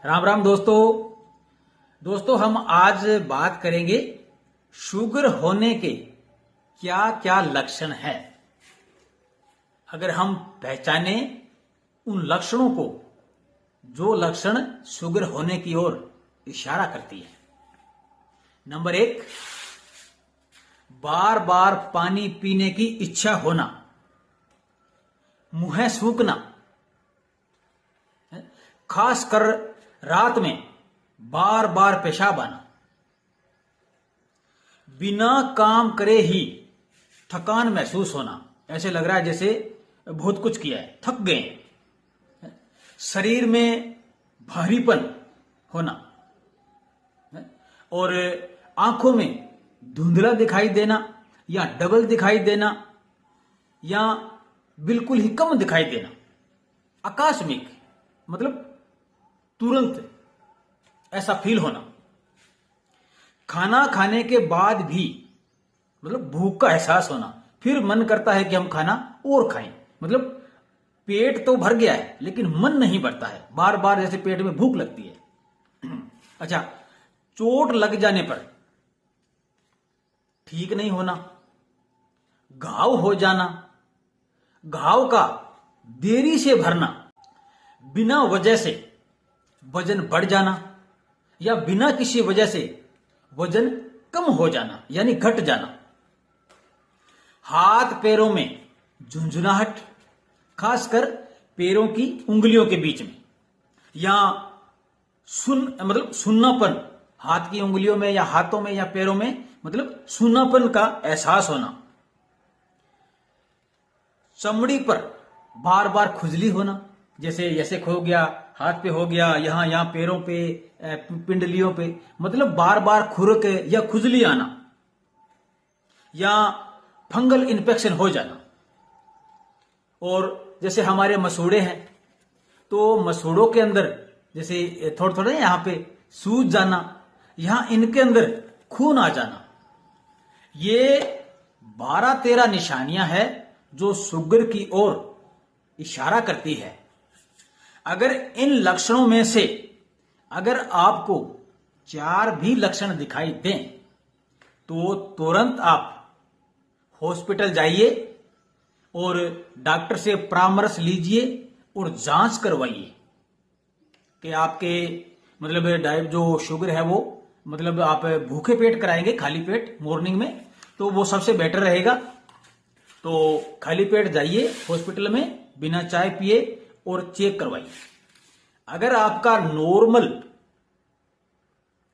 राम राम दोस्तों हम आज बात करेंगे शुगर होने के क्या क्या लक्षण है। अगर हम पहचाने उन लक्षणों को जो लक्षण शुगर होने की ओर इशारा करती है। नंबर 1, बार बार पानी पीने की इच्छा होना, मुंह सूखना, खासकर रात में बार बार पेशाब आना, बिना काम करे ही थकान महसूस होना, ऐसे लग रहा है जैसे बहुत कुछ किया है, थक गए, शरीर में भारीपन होना और आंखों में धुंधला दिखाई देना या डबल दिखाई देना या बिल्कुल ही कम दिखाई देना, आकस्मिक मतलब तुरंत ऐसा फील होना, खाना खाने के बाद भी मतलब भूख का एहसास होना, फिर मन करता है कि हम खाना और खाएं, मतलब पेट तो भर गया है लेकिन मन नहीं भरता है, बार बार जैसे पेट में भूख लगती है। अच्छा, चोट लग जाने पर ठीक नहीं होना, घाव हो जाना, घाव का देरी से भरना, बिना वजह से वजन बढ़ जाना या बिना किसी वजह से वजन कम हो जाना यानी घट जाना, हाथ पैरों में झुंझुनाहट, खासकर पैरों की उंगलियों के बीच में, या मतलब सुन्नापन, हाथ की उंगलियों में या हाथों में या पैरों में मतलब सुन्नापन का एहसास होना, चमड़ी पर बार बार खुजली होना, जैसे हो गया हाथ पे, हो गया यहां पैरों पे, पिंडलियों पे, मतलब बार बार खुरक या खुजली आना या फंगल इन्फेक्शन हो जाना। और जैसे हमारे मसूड़े हैं तो मसूड़ों के अंदर जैसे थोड़ा थोड़ा यहां पे सूज जाना, यहां इनके अंदर खून आ जाना, ये 12-13 निशानियां हैं जो शुगर की ओर इशारा करती है। अगर इन लक्षणों में से अगर आपको 4 भी लक्षण दिखाई दें तो तुरंत आप हॉस्पिटल जाइए और डॉक्टर से परामर्श लीजिए और जांच करवाइए कि आपके मतलब डाइट जो शुगर है वो मतलब आप भूखे पेट कराएंगे, खाली पेट मॉर्निंग में, तो वो सबसे बेटर रहेगा। तो खाली पेट जाइए हॉस्पिटल में बिना चाय पिए और चेक करवाइए। अगर आपका नॉर्मल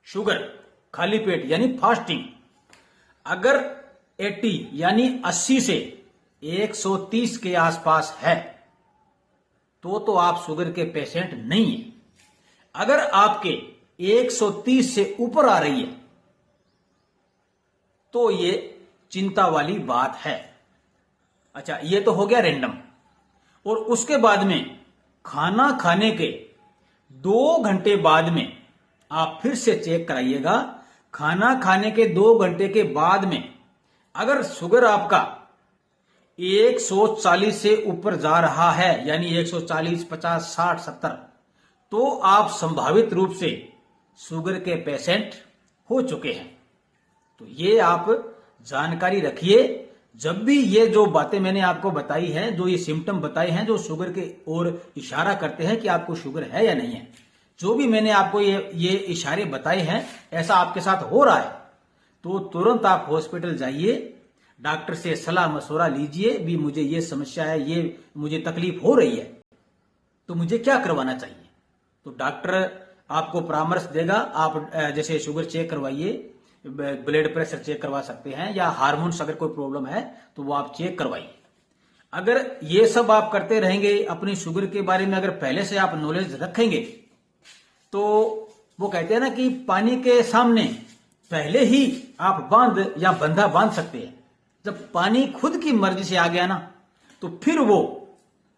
शुगर खाली पेट यानी फास्टिंग अगर 80 यानी 80 से 130 के आसपास है तो आप शुगर के पेशेंट नहीं है। अगर आपके 130 से ऊपर आ रही है तो ये चिंता वाली बात है। अच्छा, ये तो हो गया रैंडम। और उसके बाद में खाना खाने के 2 घंटे बाद में आप फिर से चेक कराइएगा। खाना खाने के 2 घंटे के बाद में अगर शुगर आपका 140 से ऊपर जा रहा है यानी 140, 50, 60, 70, तो आप संभावित रूप से शुगर के पेशेंट हो चुके हैं। तो ये आप जानकारी रखिए। जब भी ये जो बातें मैंने आपको बताई हैं, जो ये सिम्टम बताए हैं जो शुगर के ओर इशारा करते हैं कि आपको शुगर है या नहीं है, जो भी मैंने आपको ये इशारे बताए हैं ऐसा आपके साथ हो रहा है तो तुरंत आप हॉस्पिटल जाइए, डॉक्टर से सलाह मशवरा लीजिए भी मुझे ये समस्या है, ये मुझे तकलीफ हो रही है तो मुझे क्या करवाना चाहिए। तो डॉक्टर आपको परामर्श देगा। आप जैसे शुगर चेक करवाइए, ब्लड प्रेशर चेक करवा सकते हैं या हार्मोन्स अगर कोई प्रॉब्लम है तो वो आप चेक करवाइए। अगर ये सब आप करते रहेंगे, अपनी शुगर के बारे में अगर पहले से आप नॉलेज रखेंगे तो वो कहते हैं ना कि पानी के सामने पहले ही आप बांध या बंधा बांध सकते हैं। जब पानी खुद की मर्जी से आ गया ना तो फिर वो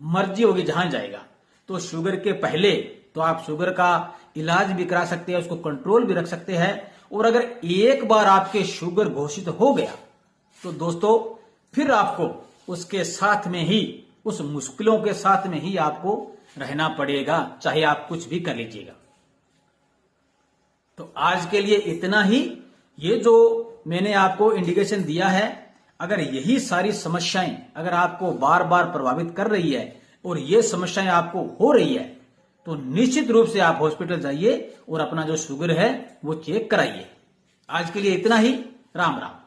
मर्जी होगी जहां जाएगा। तो शुगर के पहले तो आप शुगर का इलाज भी करा सकते हैं, उसको कंट्रोल भी रख सकते हैं। और अगर एक बार आपके शुगर घोषित हो गया तो दोस्तों फिर आपको उसके साथ में ही, उस मुश्किलों के साथ में ही आपको रहना पड़ेगा, चाहे आप कुछ भी कर लीजिएगा। तो आज के लिए इतना ही। ये जो मैंने आपको इंडिकेशन दिया है, अगर यही सारी समस्याएं अगर आपको बार बार प्रभावित कर रही है और ये समस्याएं आपको हो रही है, तो निश्चित रूप से आप हॉस्पिटल जाइए और अपना जो शुगर है वो चेक कराइए। आज के लिए इतना ही। राम राम।